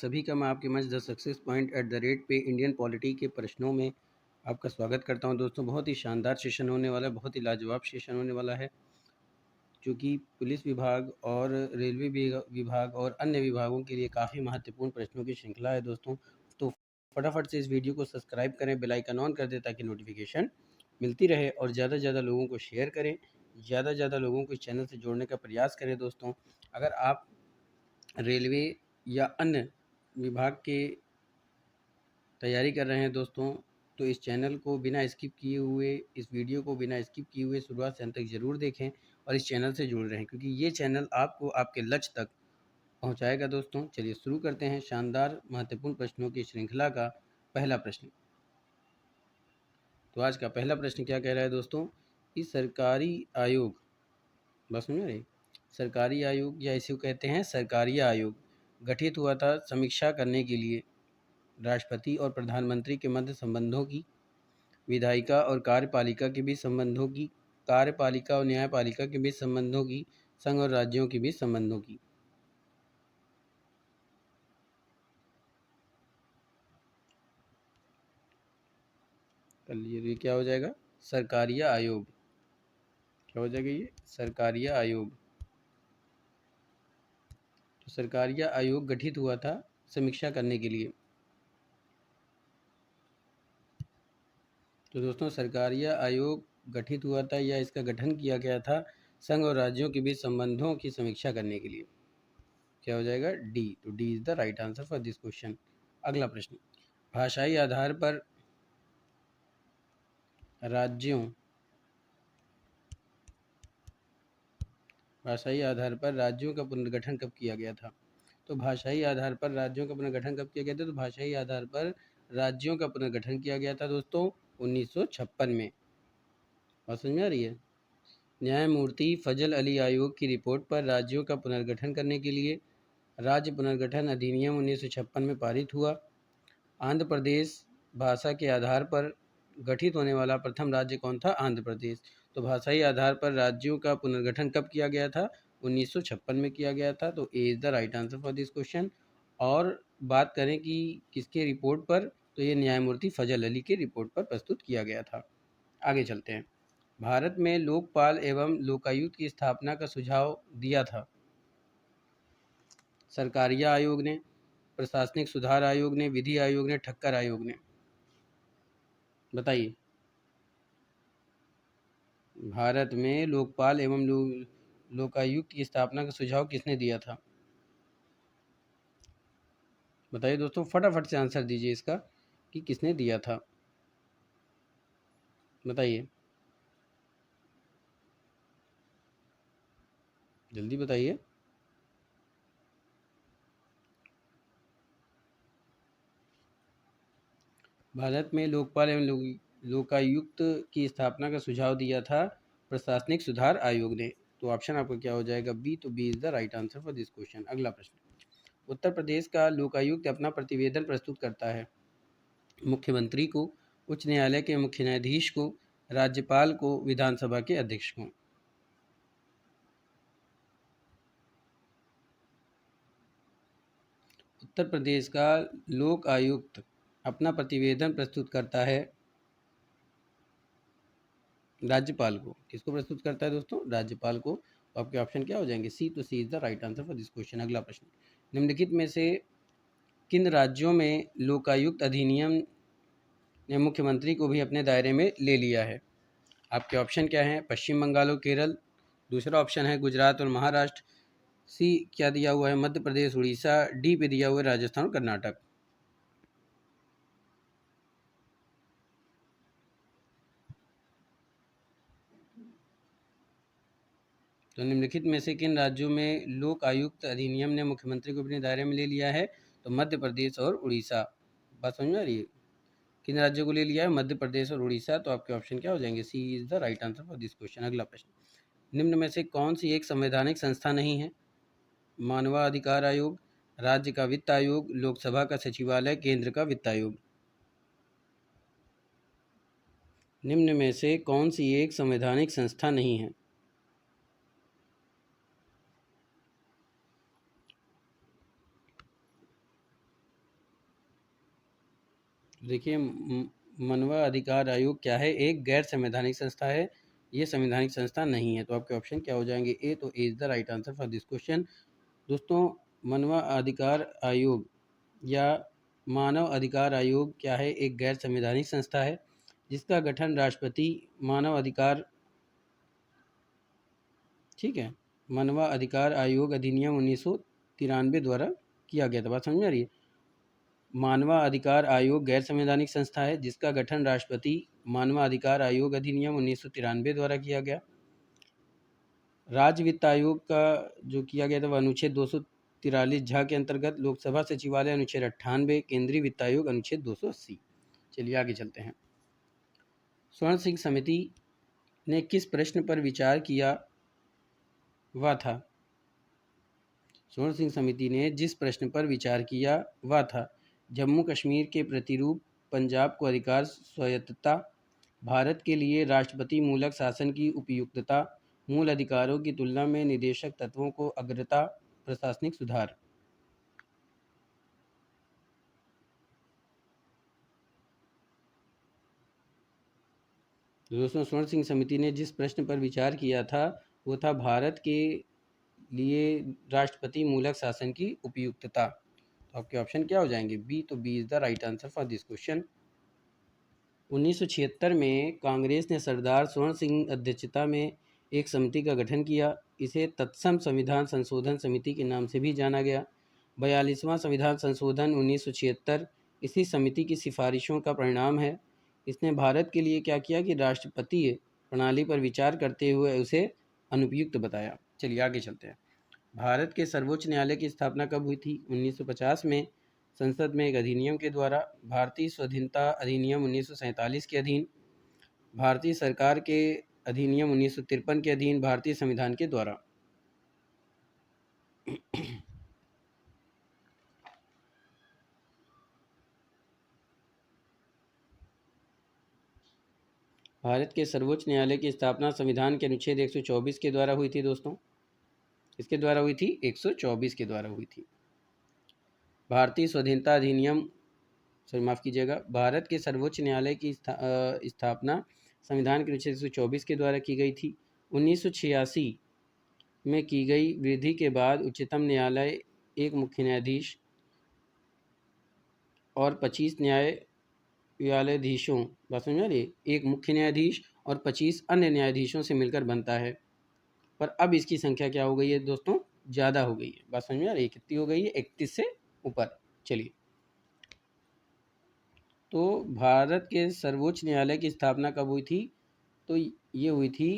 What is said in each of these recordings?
सभी का मैं आपके मंच the success point at the rate पे इंडियन पॉलिटी के प्रश्नों में आपका स्वागत करता हूं। दोस्तों, बहुत ही शानदार सेशन होने वाला है, बहुत ही लाजवाब सेशन होने वाला है, जो कि पुलिस विभाग और रेलवे विभाग और अन्य विभागों के लिए काफ़ी महत्वपूर्ण प्रश्नों की श्रृंखला है। दोस्तों, तो फटाफट से इस वीडियो को सब्सक्राइब करें, बेल आइकन ऑन कर दें ताकि नोटिफिकेशन मिलती रहे, और ज़्यादा से ज़्यादा लोगों को शेयर करें, ज़्यादा से ज़्यादा लोगों को इस चैनल से जोड़ने का प्रयास करें। दोस्तों, अगर आप रेलवे या अन्य विभाग के तैयारी कर रहे हैं दोस्तों, तो इस चैनल को बिना स्किप किए हुए, इस वीडियो को बिना स्किप किए हुए शुरुआत से अंत तक ज़रूर देखें और इस चैनल से जुड़ रहें, क्योंकि ये चैनल आपको आपके लक्ष्य तक पहुंचाएगा। दोस्तों, चलिए शुरू करते हैं शानदार महत्वपूर्ण प्रश्नों की श्रृंखला का पहला प्रश्न। तो आज का पहला प्रश्न क्या कह रहा है दोस्तों, कि सरकारी आयोग, बस सुनिए रही, सरकारी आयोग या इसे कहते हैं सरकारी आयोग, गठित हुआ था समीक्षा करने के लिए राष्ट्रपति और प्रधानमंत्री के मध्य संबंधों की, विधायिका और कार्यपालिका के बीच संबंधों की, कार्यपालिका और न्यायपालिका के बीच संबंधों की, संघ और राज्यों के बीच संबंधों की। कर लीजिए, ये क्या हो जाएगा, सरकारिया आयोग। क्या हो जाएगा ये, सरकारिया आयोग। तो सरकारिया आयोग गठित हुआ था समीक्षा करने के लिए। तो दोस्तों, सरकारिया आयोग गठित हुआ था या इसका गठन किया गया था संघ और राज्यों के बीच संबंधों की समीक्षा करने के लिए। क्या हो जाएगा, डी। तो D is the right answer for this question. अगला प्रश्न, भाषाई आधार पर राज्यों भाषाई आधार पर राज्यों का पुनर्गठन कब किया गया था। तो भाषाई आधार पर राज्यों का पुनर्गठन कब किया गया था, तो भाषाई आधार पर राज्यों का पुनर्गठन किया गया था दोस्तों 1956 में। बात समझ में आ रही है। न्यायमूर्ति फजल अली आयोग की रिपोर्ट पर राज्यों का पुनर्गठन करने के लिए राज्य पुनर्गठन अधिनियम 1956 में पारित हुआ। आंध्र प्रदेश भाषा के आधार पर गठित होने वाला प्रथम राज्य कौन था, आंध्र प्रदेश। तो भाषाई आधार पर राज्यों का पुनर्गठन कब किया गया था, 1956 में किया गया था। तो A is the right answer for this question. और बात करें कि किसके रिपोर्ट पर, तो ये न्यायमूर्ति फजल अली के रिपोर्ट पर प्रस्तुत किया गया था। आगे चलते हैं। भारत में लोकपाल एवं लोकायुक्त की स्थापना का सुझाव दिया था सरकारिया आयोग ने, प्रशासनिक सुधार आयोग ने, विधि आयोग ने, ठक्कर आयोग ने। बताइए, भारत में लोकपाल एवं लोकायुक्त की स्थापना का सुझाव किसने दिया था। बताइए दोस्तों, फटाफट से आंसर दीजिए इसका कि किसने दिया था। बताइए, जल्दी बताइए। भारत में लोकपाल एवं लोकायुक्त की स्थापना का सुझाव दिया था प्रशासनिक सुधार आयोग ने। तो ऑप्शन आपका क्या हो जाएगा, बी। तो B is the right answer for this question. अगला प्रश्न, उत्तर प्रदेश का लोकायुक्त अपना प्रतिवेदन प्रस्तुत करता है मुख्यमंत्री को, उच्च न्यायालय के मुख्य न्यायाधीश को, राज्यपाल को, विधानसभा के अध्यक्ष को। उत्तर प्रदेश का लोक आयुक्त अपना प्रतिवेदन प्रस्तुत करता है राज्यपाल को। किसको प्रस्तुत करता है दोस्तों, राज्यपाल को। तो आपके ऑप्शन क्या हो जाएंगे, सी। तो C is the right answer for this question. अगला प्रश्न, निम्नलिखित में से किन राज्यों में लोकायुक्त अधिनियम ने मुख्यमंत्री को भी अपने दायरे में ले लिया है। आपके ऑप्शन क्या हैं, पश्चिम बंगाल और केरल, दूसरा ऑप्शन है गुजरात और महाराष्ट्र, सी क्या दिया हुआ है, मध्य प्रदेश उड़ीसा, डी पे दिया हुआ है राजस्थान और कर्नाटक। तो निम्नलिखित में से किन राज्यों में लोक आयुक्त अधिनियम ने मुख्यमंत्री को अपने दायरे में ले लिया है, तो मध्य प्रदेश और उड़ीसा। बात समझ में आ रही है, किन राज्यों को ले लिया है, मध्य प्रदेश और उड़ीसा। तो आपके ऑप्शन क्या हो जाएंगे, C is the right answer for this question. अगला प्रश्न, निम्न में से कौन सी एक संवैधानिक संस्था नहीं है, मानवाधिकार आयोग, राज्य का वित्त आयोग, लोकसभा का सचिवालय, केंद्र का वित्त आयोग। निम्न में से कौन सी एक संवैधानिक संस्था नहीं है। देखिए, मानव अधिकार आयोग क्या है? एक गैर संवैधानिक संस्था है, ये संवैधानिक संस्था नहीं है। तो आपके ऑप्शन क्या हो जाएंगे? ए। तो A is the right answer for this question. दोस्तों, मानव अधिकार आयोग या मानव अधिकार आयोग क्या है? एक गैर संवैधानिक संस्था है जिसका गठन राष्ट्रपति मानव अधिकार, ठीक है, मानव अधिकार आयोग अधिनियम 1993 द्वारा किया गया था। बात समझ में आ रही है? मानव अधिकार आयोग गैर संवैधानिक संस्था है जिसका गठन राष्ट्रपति मानव अधिकार आयोग अधिनियम 1993 द्वारा किया गया। राज्य वित्त आयोग का जो किया गया था वह अनुच्छेद 243 झ के अंतर्गत, लोकसभा सचिवालय अनुच्छेद 98, केंद्रीय वित्त आयोग अनुच्छेद 280। चलिए आगे चलते हैं। स्वर्ण सिंह समिति ने किस प्रश्न पर विचार किया वह था? स्वर्ण सिंह समिति ने जिस प्रश्न पर विचार किया वह था जम्मू कश्मीर के प्रतिरूप पंजाब को अधिकार स्वायत्तता, भारत के लिए राष्ट्रपति मूलक शासन की उपयुक्तता, मूल अधिकारों की तुलना में निदेशक तत्वों को अग्रता, प्रशासनिक सुधार। दोस्तों, स्वर्ण सिंह समिति ने जिस प्रश्न पर विचार किया था वो था भारत के लिए राष्ट्रपति मूलक शासन की उपयुक्तता। तो आपके ऑप्शन क्या हो जाएंगे? बी। तो B is the right answer for this question. 1976 में कांग्रेस ने सरदार स्वर्ण सिंह अध्यक्षता में एक समिति का गठन किया। इसे तत्सम संविधान संशोधन समिति के नाम से भी जाना गया। 42वां संविधान संशोधन 1976 इसी समिति की सिफारिशों का परिणाम है। इसने भारत के लिए क्या किया कि राष्ट्रपतीय प्रणाली पर विचार करते हुए उसे अनुपयुक्त बताया। चलिए आगे चलते हैं। भारत के सर्वोच्च न्यायालय की स्थापना कब हुई थी? 1950 में संसद में एक अधिनियम के द्वारा, भारतीय स्वाधीनता अधिनियम 1947 के अधीन, भारतीय सरकार के अधिनियम 1953 के अधीन, भारतीय संविधान के द्वारा। भारत के सर्वोच्च न्यायालय की स्थापना संविधान के अनुच्छेद 124 के द्वारा हुई थी दोस्तों। इसके द्वारा हुई थी 124 के द्वारा हुई थी। भारतीय स्वाधीनता अधिनियम, सॉरी माफ़ कीजिएगा, भारत के सर्वोच्च न्यायालय की स्थापना संविधान के अनुच्छेद 124 के द्वारा की गई थी। 1986 में की गई वृद्धि के बाद उच्चतम न्यायालय एक मुख्य न्यायाधीश और 25 न्यायाधीशों, बात समझ आ रही है? एक मुख्य न्यायाधीश और 25 अन्य न्यायाधीशों से मिलकर बनता है। पर अब इसकी संख्या क्या हो गई है दोस्तों? ज़्यादा हो गई है। बात समझ में आ रही है? कितनी हो गई है? 31 से ऊपर। चलिए, तो भारत के सर्वोच्च न्यायालय की स्थापना कब हुई थी? तो ये हुई थी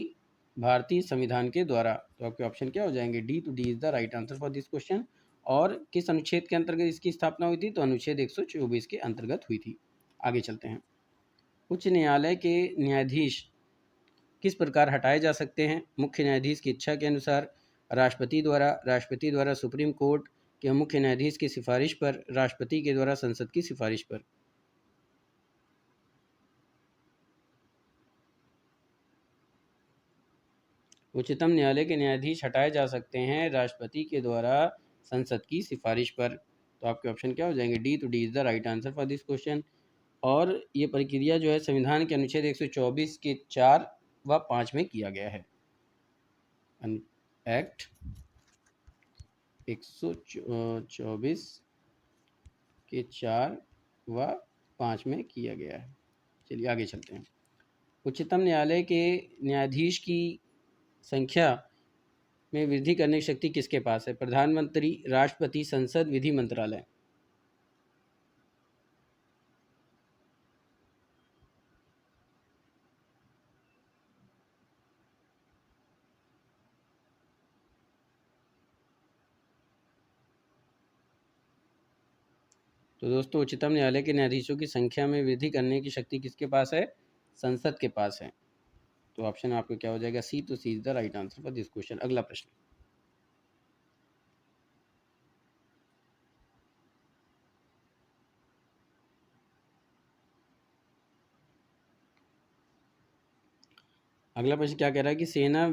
भारतीय संविधान के द्वारा। तो आपके ऑप्शन क्या हो जाएंगे? डी। तो D is the right answer for this question. और किस अनुच्छेद के अंतर्गत इसकी स्थापना हुई थी? तो अनुच्छेद 124 के अंतर्गत हुई थी। आगे चलते हैं। उच्च न्यायालय के न्यायाधीश किस प्रकार हटाए जा सकते हैं? मुख्य न्यायाधीश की इच्छा के अनुसार, राष्ट्रपति द्वारा सुप्रीम कोर्ट के मुख्य न्यायाधीश की सिफारिश पर, राष्ट्रपति के द्वारा संसद की सिफारिश पर। उच्चतम न्यायालय के न्यायाधीश हटाए जा सकते हैं राष्ट्रपति के द्वारा संसद की सिफारिश पर। तो आपके ऑप्शन क्या हो जाएंगे? डी। तो D is the right answer for this question. और ये प्रक्रिया जो है संविधान के अनुच्छेद 124 के 4 व 5 में किया गया है। एक्ट 124 के 4 व 5 में किया गया है। चलिए आगे चलते हैं। उच्चतम न्यायालय के न्यायाधीश की संख्या में वृद्धि करने की शक्ति किसके पास है? प्रधानमंत्री, राष्ट्रपति, संसद, विधि मंत्रालय। तो दोस्तों, उच्चतम न्यायालय के न्यायाधीशों की संख्या में वृद्धि करने की शक्ति किसके पास है? संसद के पास है। तो ऑप्शन आपको क्या हो जाएगा? सी। तो C is the right answer for this question. अगला प्रश्न। अगला प्रश्न क्या कह रहा है कि सेना,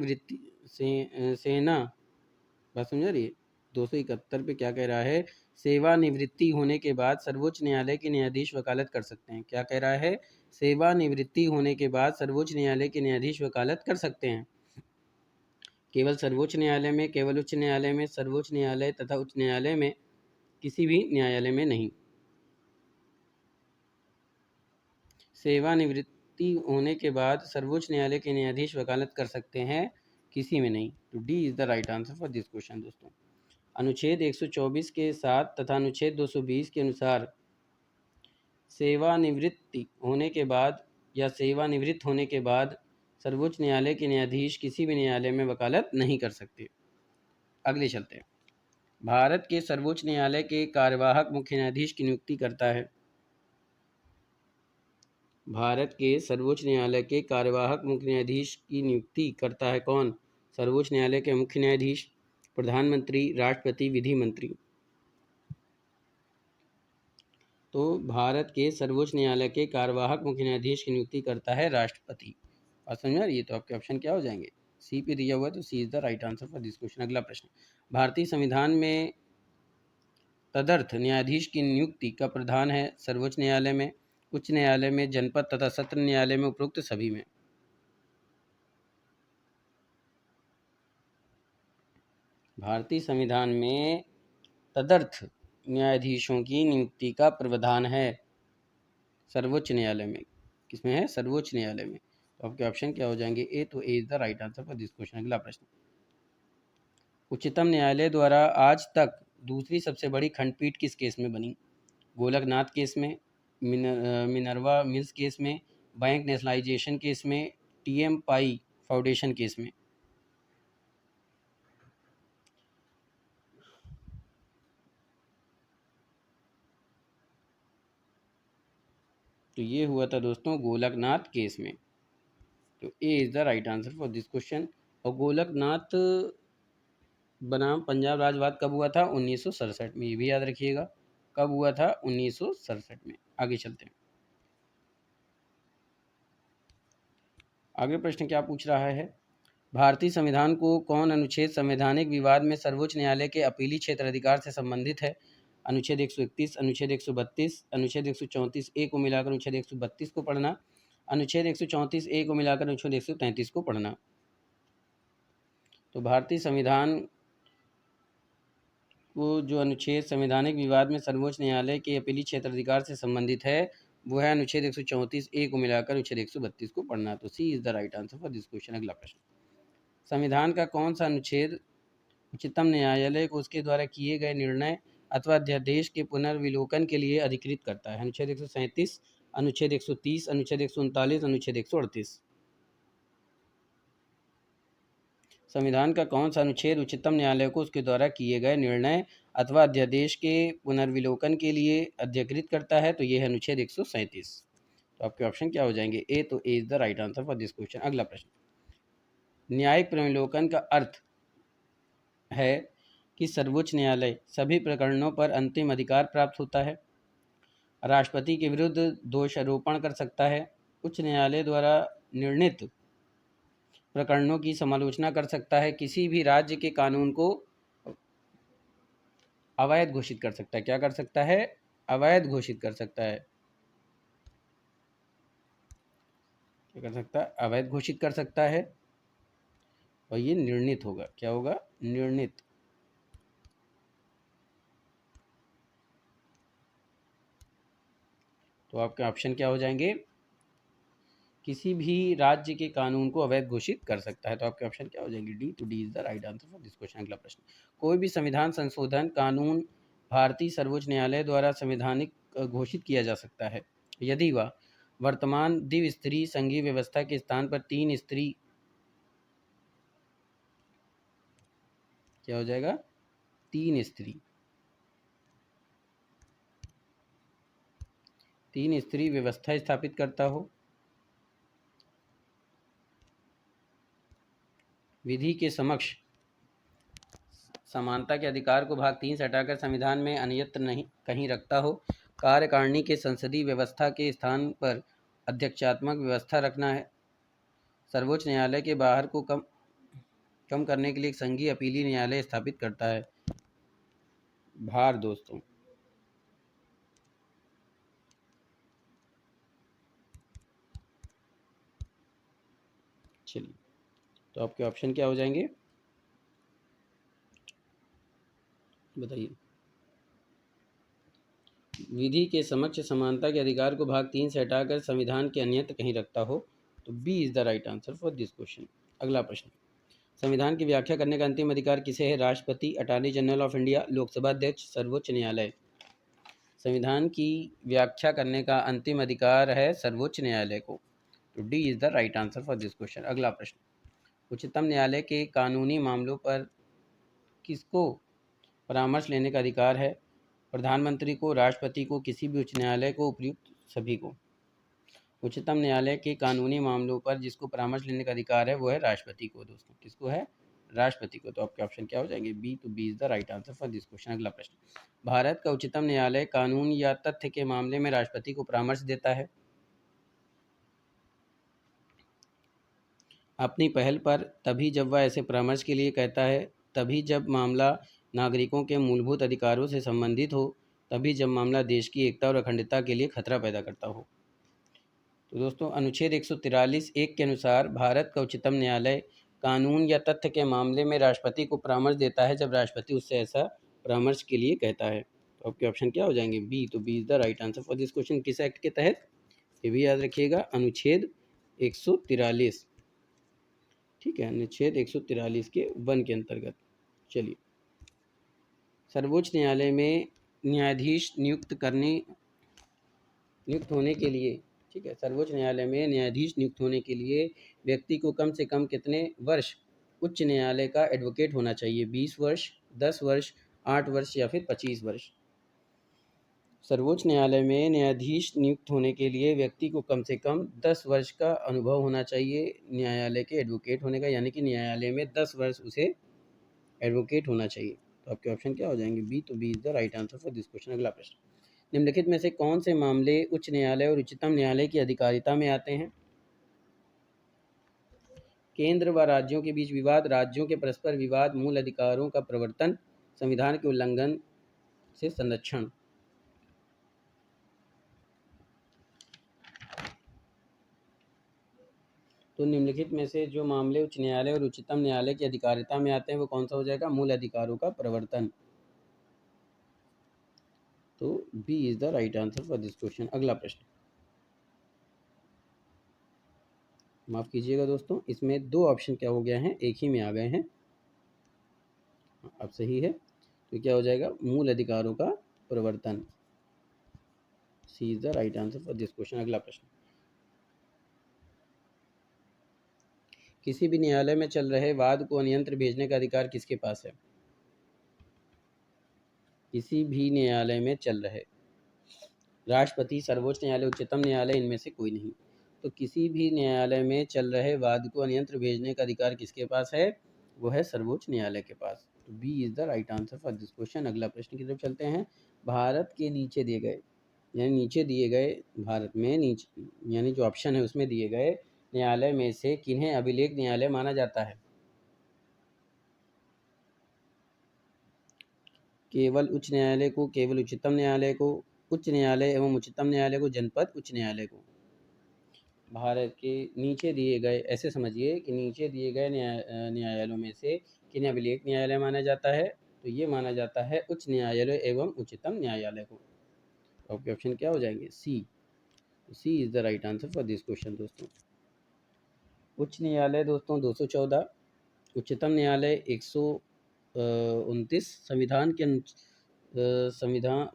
बात समझ रही है? 271 पे क्या कह रहा है? सेवानिवृत्ति होने के बाद सर्वोच्च न्यायालय के न्यायाधीश वकालत कर सकते हैं। क्या कह रहा है? सेवानिवृत्ति होने के बाद सर्वोच्च न्यायालय के न्यायाधीश वकालत कर सकते हैं। केवल सर्वोच्च न्यायालय में, केवल उच्च न्यायालय में, सर्वोच्च न्यायालय तथा उच्च न्यायालय में, किसी भी न्यायालय में नहीं। सेवानिवृत्ति होने के बाद सर्वोच्च न्यायालय के न्यायाधीश वकालत कर सकते हैं, किसी में नहीं। तो D is the right answer for this question दोस्तों। अनुच्छेद 124 के साथ तथा अनुच्छेद 220 के अनुसार सेवानिवृत्ति होने के बाद या सेवानिवृत्त होने के बाद सर्वोच्च न्यायालय के न्यायाधीश किसी भी न्यायालय में वकालत नहीं कर सकते। अगले चलते हैं। भारत के सर्वोच्च न्यायालय के कार्यवाहक मुख्य न्यायाधीश की नियुक्ति करता है। भारत के सर्वोच्च न्यायालय के कार्यवाहक मुख्य न्यायाधीश की नियुक्ति करता है कौन? सर्वोच्च न्यायालय के मुख्य न्यायाधीश, प्रधानमंत्री, राष्ट्रपति, विधि मंत्री। तो भारत के सर्वोच्च न्यायालय के कार्यवाहक मुख्य न्यायाधीश की नियुक्ति करता है राष्ट्रपति। और समझ रही है? तो आपके ऑप्शन क्या हो जाएंगे? सी पे दिया हुआ है, तो C is the right answer for this question. अगला प्रश्न, भारतीय संविधान में तदर्थ न्यायाधीश की नियुक्ति का प्रावधान है सर्वोच्च न्यायालय में, उच्च न्यायालय में, जनपद तथा सत्र न्यायालय में, उपरोक्त सभी में। भारतीय संविधान में तदर्थ न्यायाधीशों की नियुक्ति का प्रावधान है सर्वोच्च न्यायालय में। किसमें है? सर्वोच्च न्यायालय में। तो आपके ऑप्शन क्या हो जाएंगे? ए। तो A is the right answer for this question. अगला प्रश्न, उच्चतम न्यायालय द्वारा आज तक दूसरी सबसे बड़ी खंडपीठ किस केस में बनी? गोलकनाथ केस में, मिनर्वा मिल्स केस में, बैंक नेशनलाइजेशन केस में, टीएम पाई फाउंडेशन केस में। तो ये हुआ था दोस्तों गोलकनाथ केस में। तो A is the right answer for this question. और गोलकनाथ बनाम पंजाब राज्यवाद कब हुआ था? 1967 में। ये भी याद रखिएगा, कब हुआ था? 1967 में। आगे चलते हैं। आगे प्रश्न क्या पूछ रहा है? भारतीय संविधान को कौन अनुच्छेद संवैधानिक विवाद में सर्वोच्च न्यायालय के अपीली क्षेत्र अधिकार से संबंधित है? अनुच्छेद 131, अनुच्छेद 132, अनुच्छेद 134 ए को मिलाकर अनुच्छेद 132 को पढ़ना, अनुच्छेद 134 ए को मिलाकर अनुच्छेद 133 को पढ़ना। तो भारतीय संविधान को जो अनुच्छेद संवैधानिक विवाद में सर्वोच्च न्यायालय के अपीली क्षेत्र अधिकार से संबंधित है वो है अनुच्छेद 134 ए को मिलाकर अनुच्छेद 132 को पढ़ना। तो C is the right answer for this question. अगला प्रश्न, संविधान का कौन सा अनुच्छेद उच्चतम न्यायालय को उसके द्वारा किए गए निर्णय अथवा अध्यादेश के पुनर्विलोकन के लिए अधिकृत करता है? अनुच्छेद 137, अनुच्छेद 130, अनुच्छेद 139, अनुच्छेद 138। संविधान का कौन सा अनुच्छेद उच्चतम न्यायालय को उसके द्वारा किए गए निर्णय अथवा अध्यादेश के पुनर्विलोकन के लिए अधिकृत करता है? तो ये है अनुच्छेद 137। तो आपके ऑप्शन क्या हो जाएंगे? ए। तो A is the right answer for this question. अगला प्रश्न, न्यायिक पुनर्विलोकन का अर्थ है कि सर्वोच्च न्यायालय सभी प्रकरणों पर अंतिम अधिकार प्राप्त होता है, राष्ट्रपति के विरुद्ध दोषारोपण कर सकता है, उच्च न्यायालय द्वारा निर्णीत प्रकरणों की समालोचना कर सकता है, किसी भी राज्य के कानून को अवैध घोषित कर सकता है। क्या कर सकता है? अवैध घोषित कर सकता है। क्या कर सकता है? अवैध घोषित कर सकता है। और ये निर्णीत होगा। क्या होगा? निर्णीत। तो आपके ऑप्शन क्या हो जाएंगे? किसी भी राज्य के कानून को अवैध घोषित कर सकता है। तो आपके ऑप्शन क्या हो जाएंगे? डी। टू D is the right answer for this question. अगला प्रश्न, कोई भी संविधान संशोधन कानून भारतीय सर्वोच्च न्यायालय द्वारा संवैधानिक घोषित किया जा सकता है यदि वह वर्तमान द्विस्तरीय संघीय व्यवस्था के स्थान पर तीन स्तरीय, क्या हो जाएगा? तीन स्तरीय व्यवस्था स्थापित करता हो, विधि के समक्ष समानता के अधिकार को भाग 3 से हटाकर संविधान में अन्यत्र नहीं कहीं रखता हो, कार्यकारिणी के संसदीय व्यवस्था के स्थान पर अध्यक्षात्मक व्यवस्था रखना है, सर्वोच्च न्यायालय के बाहर को कम करने के लिए एक संघीय अपीली न्यायालय स्थापित करता है। भार दोस्तों। चलिए, तो आपके ऑप्शन क्या हो जाएंगे, बताइए। विधि के समक्ष समानता के अधिकार को भाग 3 से हटाकर संविधान के अन्यत्र कहीं रखता हो, तो B is the right answer for this question. अगला प्रश्न, संविधान की व्याख्या करने का अंतिम अधिकार किसे है? राष्ट्रपति, attorney general of India, Lok Sabha अध्यक्ष, सर्वोच्च न्यायालय। संविधान की व्याख्या करने का अंतिम अधिकार है सर्वोच्च न्यायालय को, तो D is the right answer for this question. अगला प्रश्न, उच्चतम न्यायालय के कानूनी मामलों पर किसको परामर्श लेने का अधिकार है? प्रधानमंत्री को, राष्ट्रपति को, किसी भी उच्च न्यायालय को, उपयुक्त सभी को। उच्चतम न्यायालय के कानूनी मामलों पर जिसको परामर्श लेने का अधिकार है वो है राष्ट्रपति को दोस्तों। किसको है? राष्ट्रपति को। तो आपके ऑप्शन क्या हो जाएंगे? बी, तो B is the right answer for this question. अगला प्रश्न, भारत का उच्चतम न्यायालय कानून या तथ्य के मामले में राष्ट्रपति को परामर्श देता है अपनी पहल पर तभी जब वह ऐसे परामर्श के लिए कहता है, तभी जब मामला नागरिकों के मूलभूत अधिकारों से संबंधित हो, तभी जब मामला देश की एकता और अखंडता के लिए खतरा पैदा करता हो। तो दोस्तों अनुच्छेद 143(1) के अनुसार भारत का उच्चतम न्यायालय कानून या तथ्य के मामले में राष्ट्रपति को परामर्श देता है जब राष्ट्रपति उससे ऐसा परामर्श के लिए कहता है। तो आपके ऑप्शन क्या हो जाएंगे? बी, तो B is the right answer for this question. किस एक्ट के तहत? ये भी याद रखिएगा, अनुच्छेद 143। ठीक है, अनुच्छेद 143 के 1 के अंतर्गत। चलिए, सर्वोच्च न्यायालय में न्यायाधीश नियुक्त होने के लिए, ठीक है, सर्वोच्च न्यायालय में न्यायाधीश नियुक्त होने के लिए व्यक्ति को कम से कम कितने वर्ष उच्च न्यायालय का एडवोकेट होना चाहिए? 20 वर्ष, 10 वर्ष, 8 वर्ष या फिर 25 वर्ष। सर्वोच्च न्यायालय में न्यायाधीश नियुक्त होने के लिए व्यक्ति को कम से कम 10 वर्ष का अनुभव होना चाहिए न्यायालय के एडवोकेट होने का, यानी कि न्यायालय में 10 वर्ष उसे एडवोकेट होना चाहिए। तो आपके ऑप्शन क्या हो जाएंगे? बी, तो B is the right answer for this question. अगला प्रश्न, निम्नलिखित में से कौन से मामले उच्च न्यायालय और उच्चतम न्यायालय की अधिकारिता में आते हैं? केंद्र व राज्यों के बीच विवाद, राज्यों के परस्पर विवाद, मूल अधिकारों का प्रवर्तन, संविधान के उल्लंघन से संरक्षण। तो निम्नलिखित में से जो मामले उच्च न्यायालय और उच्चतम न्यायालय की अधिकारिता में आते हैं वो कौन सा हो जाएगा? मूल अधिकारों का प्रवर्तन। तो B is the right answer for this question. अगला प्रश्न, माफ कीजिएगा दोस्तों, इसमें दो ऑप्शन क्या हो गया हैं, एक ही में आ गए हैं। अब सही है, तो क्या हो जाएगा? मूल अधिकारों का प्रवर्तन। C is the right answer for this question. अगला प्रश्न, किसी भी न्यायालय में चल रहे वाद को अन्यत्र भेजने का अधिकार किसके पास है? किसी भी न्यायालय में चल रहे, राष्ट्रपति, सर्वोच्च न्यायालय, उच्चतम न्यायालय, इनमें से कोई नहीं। तो किसी भी न्यायालय में चल रहे वाद को अन्यत्र भेजने का अधिकार किसके पास है? वो है सर्वोच्च न्यायालय के पास। तो B is the right answer for this question. अगला प्रश्न की तरफ चलते हैं। भारत के नीचे दिए गए, यानी नीचे दिए गए, भारत में नीचे यानी जो ऑप्शन है उसमें दिए गए न्यायालय में से किन्हें अभिलेख न्यायालय माना जाता है? केवल उच्च न्यायालय को, केवल उच्चतम न्यायालय को, उच्च न्यायालय एवं उच्चतम न्यायालय को, जनपद उच्च न्यायालय को। भारत के नीचे दिए गए, ऐसे समझिए कि नीचे दिए गए न्यायालयों में से किन्हें अभिलेख न्यायालय माना जाता है? तो ये माना जाता है उच्च न्यायालय एवं उच्चतम न्यायालय को। तो आपके ऑप्शन क्या हो जाएंगे? C, C is the right answer for this question दोस्तों। उच्च न्यायालय दोस्तों 214, उच्चतम न्यायालय 129,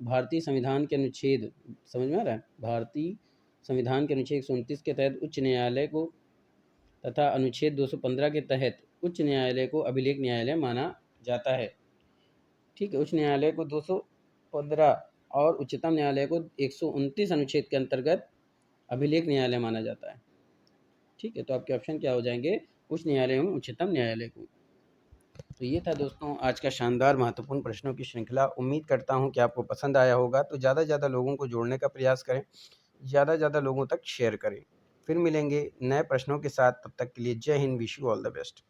भारतीय संविधान के अनुच्छेद, समझ में आ रहा है, भारतीय संविधान के अनुच्छेद 129 के तहत उच्च न्यायालय को तथा अनुच्छेद 215 के तहत उच्च न्यायालय को अभिलेख न्यायालय माना जाता है। ठीक है, उच्च न्यायालय को 215 और उच्चतम न्यायालय को 129 अनुच्छेद के अंतर्गत अभिलेख न्यायालय माना जाता है। ठीक है, तो आपके ऑप्शन क्या हो जाएंगे? उच्च न्यायालय एवं उच्चतम न्यायालय को। तो ये था दोस्तों आज का शानदार महत्वपूर्ण प्रश्नों की श्रृंखला। उम्मीद करता हूँ कि आपको पसंद आया होगा। तो ज़्यादा से ज़्यादा लोगों को जोड़ने का प्रयास करें, ज़्यादा से ज़्यादा लोगों तक शेयर करें। फिर मिलेंगे नए प्रश्नों के साथ, तब तक के लिए जय Hind, wish you all the best.